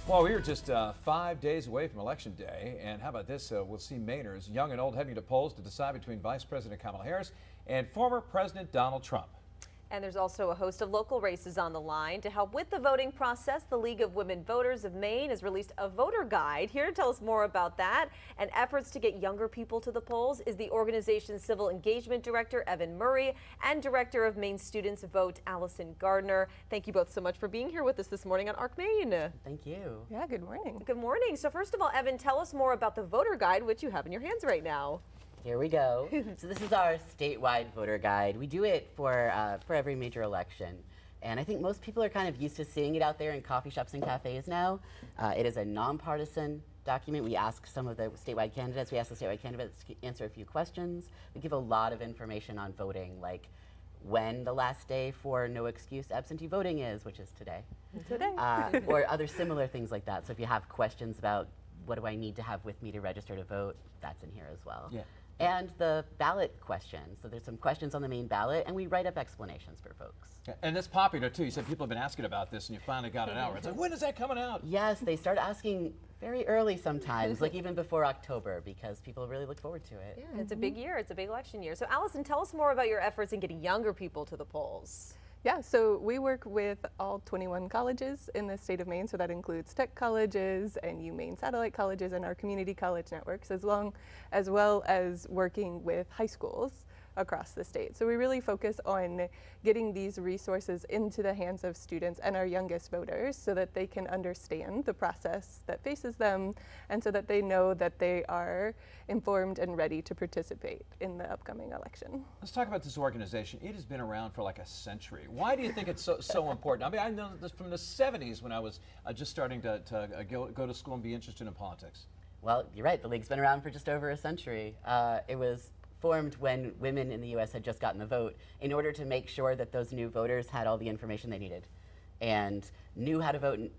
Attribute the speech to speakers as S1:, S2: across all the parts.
S1: Well, we are just 5 days away from Election Day, and how about this? We'll see Mainers, young and old, heading to polls to decide between Vice President Kamala Harris and former President Donald Trump.
S2: And there's also a host of local races on the line. To help with the voting process, the League of Women Voters of Maine has released a voter guide. Here to tell us more about that and efforts to get younger people to the polls is the organization's Civil Engagement Director, Evan Murray, and Director of Maine Students Vote, Allyson Gardner. Thank you both so much for being here with us this morning on ARC Maine.
S3: Thank you.
S4: Yeah, good morning.
S2: Good morning. So first of all, Evan, tell us more about the voter guide, which you have in your hands right now.
S3: Here we go. So this is our statewide voter guide. We do it for every major election. And I think most people are kind of used to seeing it out there in coffee shops and cafes now. It is a nonpartisan document. We ask some of the statewide candidates, to answer a few questions. We give a lot of information on voting, like when the last day for no excuse absentee voting is, which is today. Or other similar things like that. So if you have questions about what do I need to have with me to register to vote, that's in here as well.
S1: Yeah.
S3: And the ballot questions. So there's some questions on the main ballot, and we write up explanations for folks.
S1: And it's popular, too. You said people have been asking about this, and you finally got it out. It's like, when is that coming out?
S3: Yes, they start asking very early sometimes, like even before October, because people really look forward to it.
S2: Yeah, it's a big year. It's a big election year. So Allyson, tell us more about your efforts in getting younger people to the polls.
S4: Yeah, so we work with all 21 colleges in the state of Maine, so that includes tech colleges and Maine satellite colleges and our community college networks, as well as working with high schools across the state. So we really focus on getting these resources into the hands of students and our youngest voters so that they can understand the process that faces them and so that they know that they are informed and ready to participate in the upcoming election.
S1: Let's talk about this organization. It has been around for like a century. Why do you think it's so important? I mean, I know this from the 70s when I was just starting to go to school and be interested in politics.
S3: Well, you're right. The League's been around for just over a century. It was formed when women in the U.S. had just gotten the vote in order to make sure that those new voters had all the information they needed and knew how to vote and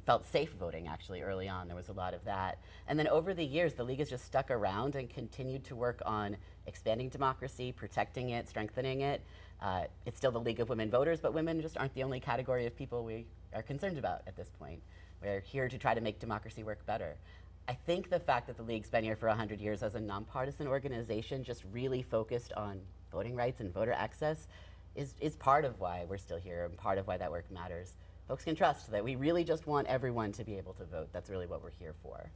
S3: felt safe voting. Actually, early on there was a lot of that, and then over the years the League has just stuck around and continued to work on expanding democracy, protecting it, strengthening it. It's still the League of Women Voters, but women just aren't the only category of people we are concerned about at this point. We're here to try to make democracy work better. I think the fact that the League's been here for 100 years as a nonpartisan organization, just really focused on voting rights and voter access, is part of why we're still here and part of why that work matters. Folks can trust that we really just want everyone to be able to vote. That's really what we're here for.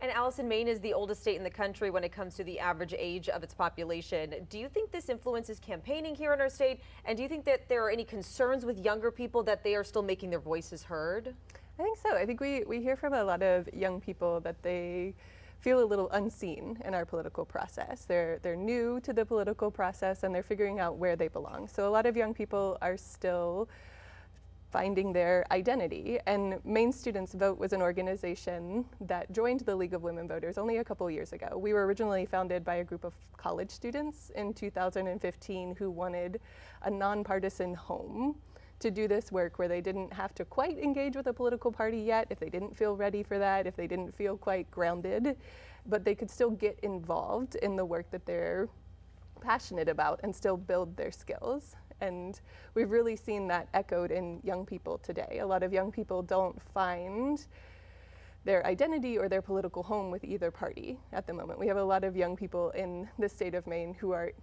S2: And Allyson, Maine is the oldest state in the country when it comes to the average age of its population. Do you think this influences campaigning here in our state? And do you think that there are any concerns with younger people that they are still making their voices heard?
S4: I think so. I think we hear from a lot of young people that they feel a little unseen in our political process. They're new to the political process and they're figuring out where they belong. So a lot of young people are still finding their identity. And Maine Students Vote was an organization that joined the League of Women Voters only a couple years ago. We were originally founded by a group of college students in 2015 who wanted a nonpartisan home to do this work where they didn't have to quite engage with a political party yet, if they didn't feel ready for that, if they didn't feel quite grounded, but they could still get involved in the work that they're passionate about and still build their skills. And we've really seen that echoed in young people today. A lot of young people don't find their identity or their political home with either party at the moment. We have a lot of young people in the state of Maine who are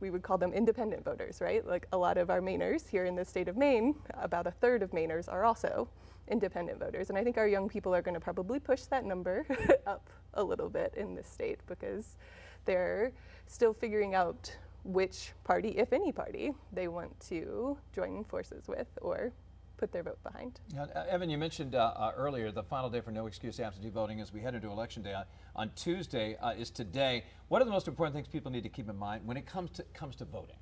S4: we would call them independent voters, right? Like a lot of our Mainers here in the state of Maine, about a third of Mainers are also independent voters. And I think our young people are going to probably push that number up a little bit in this state because they're still figuring out which party, if any party, they want to join forces with or put their vote behind.
S1: Evan, you mentioned earlier the final day for no excuse absentee voting as we head into Election Day on Tuesday is today. What are the most important things people need to keep in mind when it comes to voting?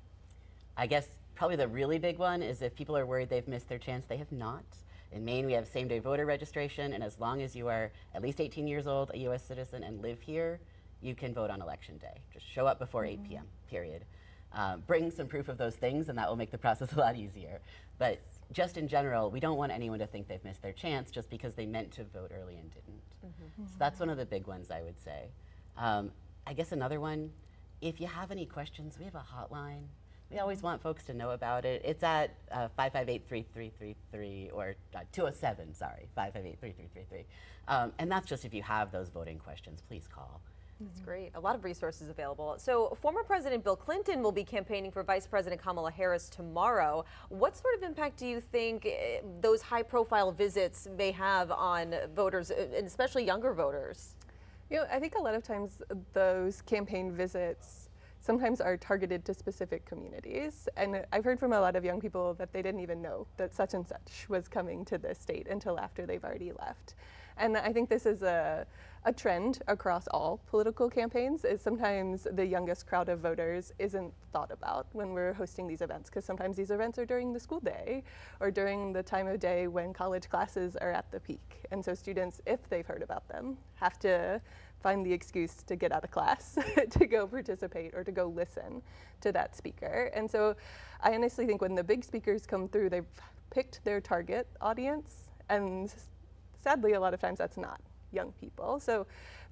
S3: I guess probably the really big one is if people are worried they've missed their chance, they have not. In Maine, we have same-day voter registration, and as long as you are at least 18 years old, a U.S. citizen, and live here, you can vote on Election Day. Just show up before 8 p.m., period. Bring some proof of those things, and that will make the process a lot easier. But just in general, we don't want anyone to think they've missed their chance just because they meant to vote early and didn't. So that's one of the big ones, I would say. I guess another one, if you have any questions, we have a hotline. We always want folks to know about it. It's at 558-3333 or 207, sorry, 558-3333. And that's just if you have those voting questions, please call.
S2: That's great. A lot of resources available. So former President Bill Clinton will be campaigning for Vice President Kamala Harris tomorrow. What sort of impact do you think those high-profile visits may have on voters, and especially younger voters?
S4: You know, I think a lot of times those campaign visits sometimes are targeted to specific communities. And I've heard from a lot of young people that they didn't even know that such and such was coming to the state until after they've already left. And I think this is a trend across all political campaigns, is sometimes the youngest crowd of voters isn't thought about when we're hosting these events, because sometimes these events are during the school day or during the time of day when college classes are at the peak. And so students, if they've heard about them, have to find the excuse to get out of class to go participate or to go listen to that speaker. And so I honestly think when the big speakers come through, they've picked their target audience, and sadly a lot of times that's not young people. So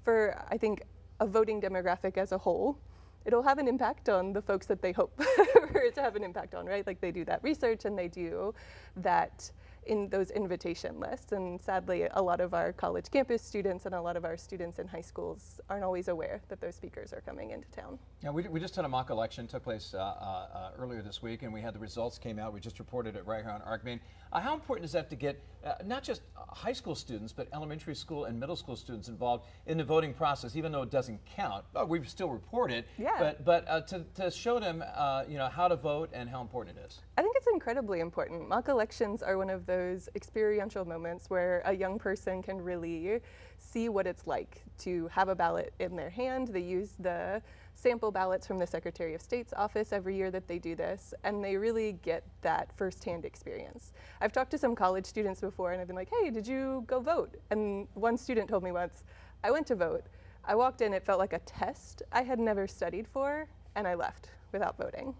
S4: for, I think, a voting demographic as a whole, it'll have an impact on the folks that they hope for it to have an impact on, right? Like they do that research and they do that in those invitation lists. And sadly, a lot of our college campus students and a lot of our students in high schools aren't always aware that those speakers are coming into town.
S1: Yeah, we just had a mock election, took place earlier this week, and we had the results came out. We just reported it right here on Arc Maine. How important is that to get not just high school students, but elementary school and middle school students involved in the voting process, even though it doesn't count? We still report it,
S4: Yeah.
S1: but to show them you know, how to vote and how important it is.
S4: I think it's incredibly important. Mock elections are one of those experiential moments where a young person can really see what it's like to have a ballot in their hand. They use the sample ballots from the Secretary of State's office every year that they do this, and they really get that firsthand experience. I've talked to some college students before and I've been like, hey, did you go vote? And one student told me once, I went to vote. I walked in, it felt like a test I had never studied for, and I left without voting.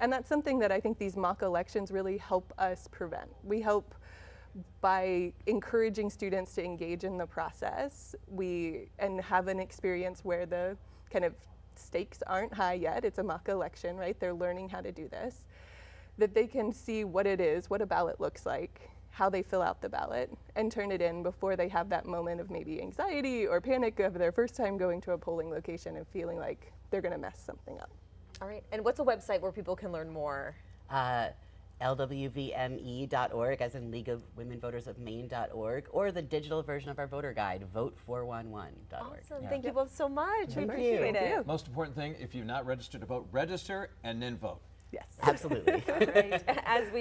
S4: And that's something that I think these mock elections really help us prevent. We help by encouraging students to engage in the process and have an experience where the kind of stakes aren't high yet. It's a mock election, right? They're learning how to do this. That they can see what it is, what a ballot looks like, how they fill out the ballot, and turn it in before they have that moment of maybe anxiety or panic of their first time going to a polling location and feeling like they're going to mess something up.
S2: All right. And what's a website where people can learn more?
S3: LWVME.org, as in League of Women Voters of Maine.org, or the digital version of our voter guide, vote411.org.
S2: Awesome.
S1: Yeah.
S2: Thank you both so much. We
S3: Thank
S2: appreciate
S3: you.
S2: it.
S1: Most important thing, if you've not registered to vote, register and then vote.
S4: Yes.
S3: Absolutely.
S2: All right. As we